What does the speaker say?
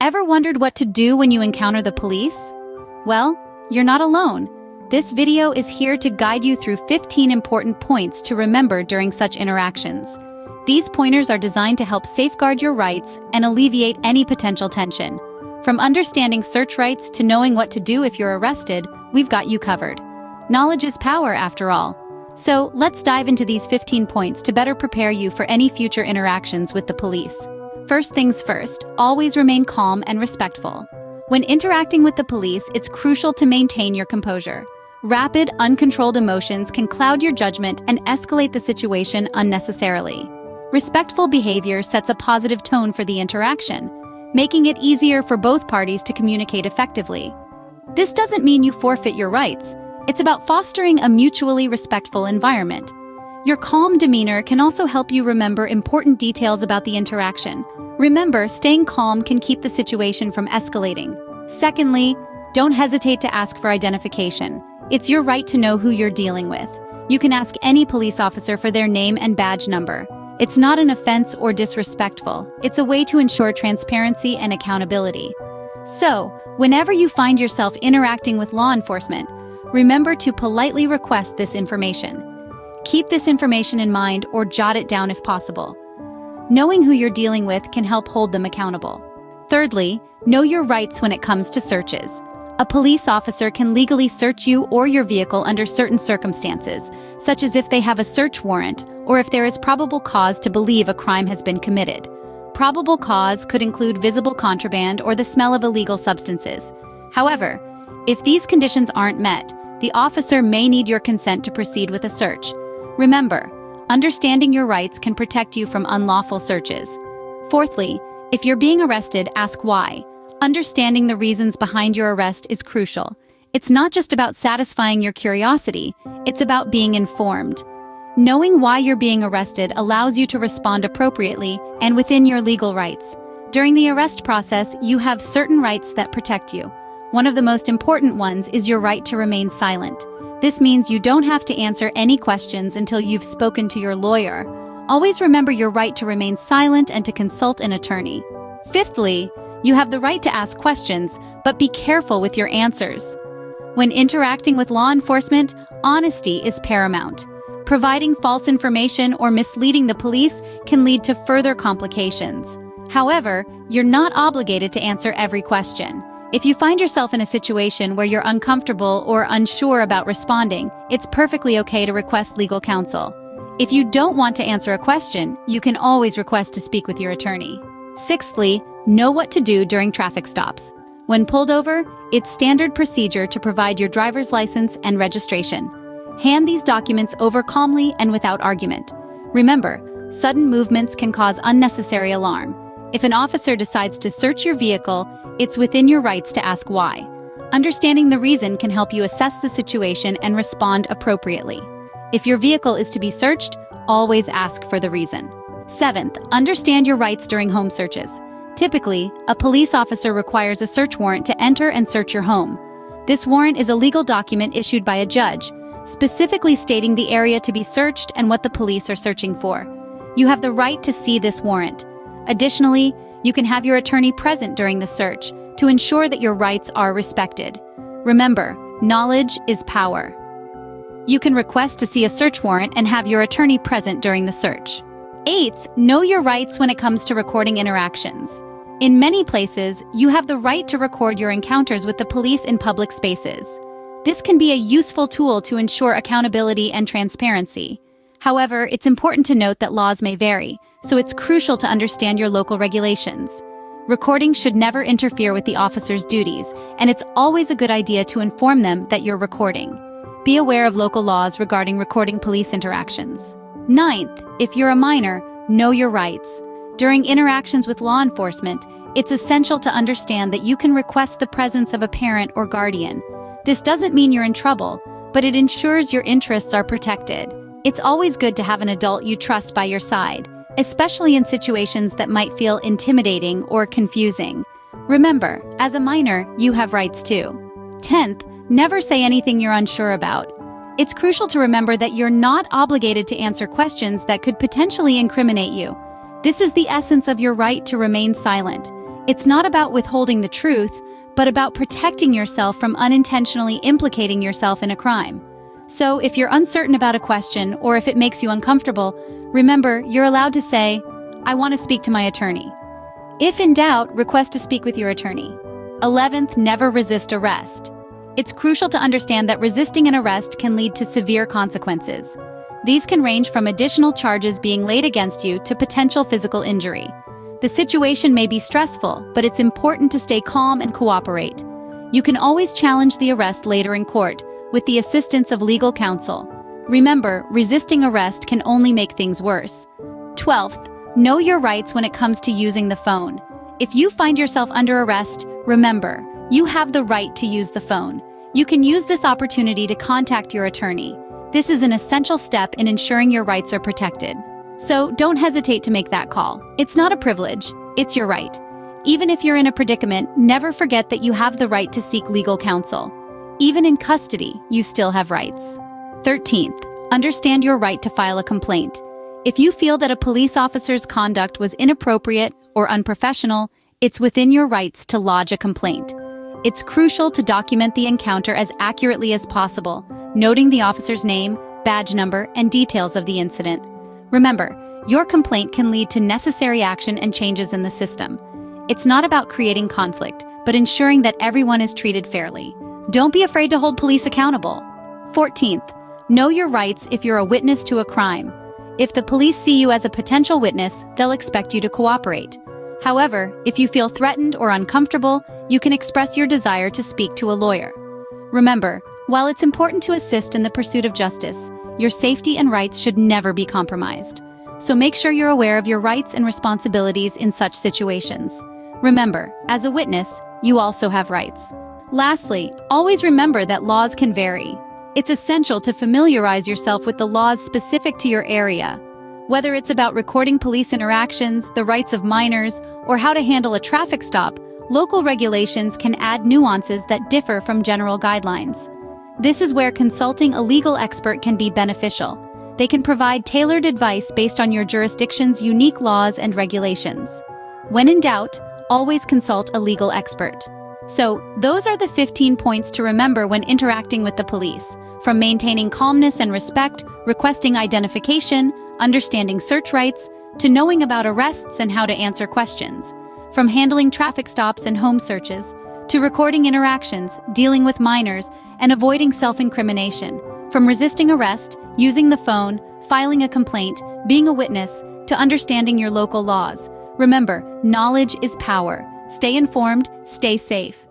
Ever wondered what to do when you encounter the police? Well, you're not alone. This video is here to guide you through 15 important points to remember during such interactions. These pointers are designed to help safeguard your rights and alleviate any potential tension. From understanding search rights to knowing what to do if you're arrested, we've got you covered. Knowledge is power, after all. So let's dive into these 15 points to better prepare you for any future interactions with the police. First things first, always remain calm and respectful. When interacting with the police, it's crucial to maintain your composure. Rapid, uncontrolled emotions can cloud your judgment and escalate the situation unnecessarily. Respectful behavior sets a positive tone for the interaction, making it easier for both parties to communicate effectively. This doesn't mean you forfeit your rights. It's about fostering a mutually respectful environment. Your calm demeanor can also help you remember important details about the interaction. Remember, staying calm can keep the situation from escalating. Secondly, don't hesitate to ask for identification. It's your right to know who you're dealing with. You can ask any police officer for their name and badge number. It's not an offense or disrespectful. It's a way to ensure transparency and accountability. So, whenever you find yourself interacting with law enforcement, remember to politely request this information. Keep this information in mind or jot it down if possible. Knowing who you're dealing with can help hold them accountable. Thirdly, know your rights when it comes to searches. A police officer can legally search you or your vehicle under certain circumstances, such as if they have a search warrant or if there is probable cause to believe a crime has been committed. Probable cause could include visible contraband or the smell of illegal substances. However, if these conditions aren't met, the officer may need your consent to proceed with a search. Remember, understanding your rights can protect you from unlawful searches. Fourthly, if you're being arrested, ask why. Understanding the reasons behind your arrest is crucial. It's not just about satisfying your curiosity, it's about being informed. Knowing why you're being arrested allows you to respond appropriately and within your legal rights. During the arrest process, you have certain rights that protect you. One of the most important ones is your right to remain silent. This means you don't have to answer any questions until you've spoken to your lawyer. Always remember your right to remain silent and to consult an attorney. Fifthly, you have the right to ask questions, but be careful with your answers. When interacting with law enforcement, honesty is paramount. Providing false information or misleading the police can lead to further complications. However, you're not obligated to answer every question. If you find yourself in a situation where you're uncomfortable or unsure about responding, it's perfectly okay to request legal counsel. If you don't want to answer a question, you can always request to speak with your attorney. Sixthly, know what to do during traffic stops. When pulled over, it's standard procedure to provide your driver's license and registration. Hand these documents over calmly and without argument. Remember, sudden movements can cause unnecessary alarm. If an officer decides to search your vehicle, it's within your rights to ask why. Understanding the reason can help you assess the situation and respond appropriately. If your vehicle is to be searched, always ask for the reason. Seventh, understand your rights during home searches. Typically, a police officer requires a search warrant to enter and search your home. This warrant is a legal document issued by a judge, specifically stating the area to be searched and what the police are searching for. You have the right to see this warrant. Additionally, you can have your attorney present during the search to ensure that your rights are respected. Remember, knowledge is power. You can request to see a search warrant and have your attorney present during the search. Eighth, know your rights when it comes to recording interactions. In many places, you have the right to record your encounters with the police in public spaces. This can be a useful tool to ensure accountability and transparency. However, it's important to note that laws may vary, so it's crucial to understand your local regulations. Recording should never interfere with the officer's duties, and it's always a good idea to inform them that you're recording. Be aware of local laws regarding recording police interactions. Ninth, if you're a minor, know your rights. During interactions with law enforcement, it's essential to understand that you can request the presence of a parent or guardian. This doesn't mean you're in trouble, but it ensures your interests are protected. It's always good to have an adult you trust by your side, especially in situations that might feel intimidating or confusing. Remember, as a minor, you have rights too. 10th, never say anything you're unsure about. It's crucial to remember that you're not obligated to answer questions that could potentially incriminate you. This is the essence of your right to remain silent. It's not about withholding the truth, but about protecting yourself from unintentionally implicating yourself in a crime. So if you're uncertain about a question or if it makes you uncomfortable, remember, you're allowed to say, "I want to speak to my attorney." If in doubt, request to speak with your attorney. 11th, never resist arrest. It's crucial to understand that resisting an arrest can lead to severe consequences. These can range from additional charges being laid against you to potential physical injury. The situation may be stressful, but it's important to stay calm and cooperate. You can always challenge the arrest later in court, with the assistance of legal counsel. Remember, resisting arrest can only make things worse. 12th, know your rights when it comes to using the phone. If you find yourself under arrest, remember, you have the right to use the phone. You can use this opportunity to contact your attorney. This is an essential step in ensuring your rights are protected. So don't hesitate to make that call. It's not a privilege, it's your right. Even if you're in a predicament, never forget that you have the right to seek legal counsel. Even in custody, you still have rights. 13th, understand your right to file a complaint. If you feel that a police officer's conduct was inappropriate or unprofessional, it's within your rights to lodge a complaint. It's crucial to document the encounter as accurately as possible, noting the officer's name, badge number, and details of the incident. Remember, your complaint can lead to necessary action and changes in the system. It's not about creating conflict, but ensuring that everyone is treated fairly. Don't be afraid to hold police accountable. 14th, know your rights if you're a witness to a crime. If the police see you as a potential witness, they'll expect you to cooperate. However, if you feel threatened or uncomfortable, you can express your desire to speak to a lawyer. Remember, while it's important to assist in the pursuit of justice, your safety and rights should never be compromised. So make sure you're aware of your rights and responsibilities in such situations. Remember, as a witness, you also have rights. Lastly, always remember that laws can vary. It's essential to familiarize yourself with the laws specific to your area. Whether it's about recording police interactions, the rights of minors, or how to handle a traffic stop, local regulations can add nuances that differ from general guidelines. This is where consulting a legal expert can be beneficial. They can provide tailored advice based on your jurisdiction's unique laws and regulations. When in doubt, always consult a legal expert. So, those are the 15 points to remember when interacting with the police, from maintaining calmness and respect, requesting identification, understanding search rights, to knowing about arrests and how to answer questions. From handling traffic stops and home searches, to recording interactions, dealing with minors, and avoiding self-incrimination. From resisting arrest, using the phone, filing a complaint, being a witness, to understanding your local laws. Remember, knowledge is power. Stay informed, stay safe.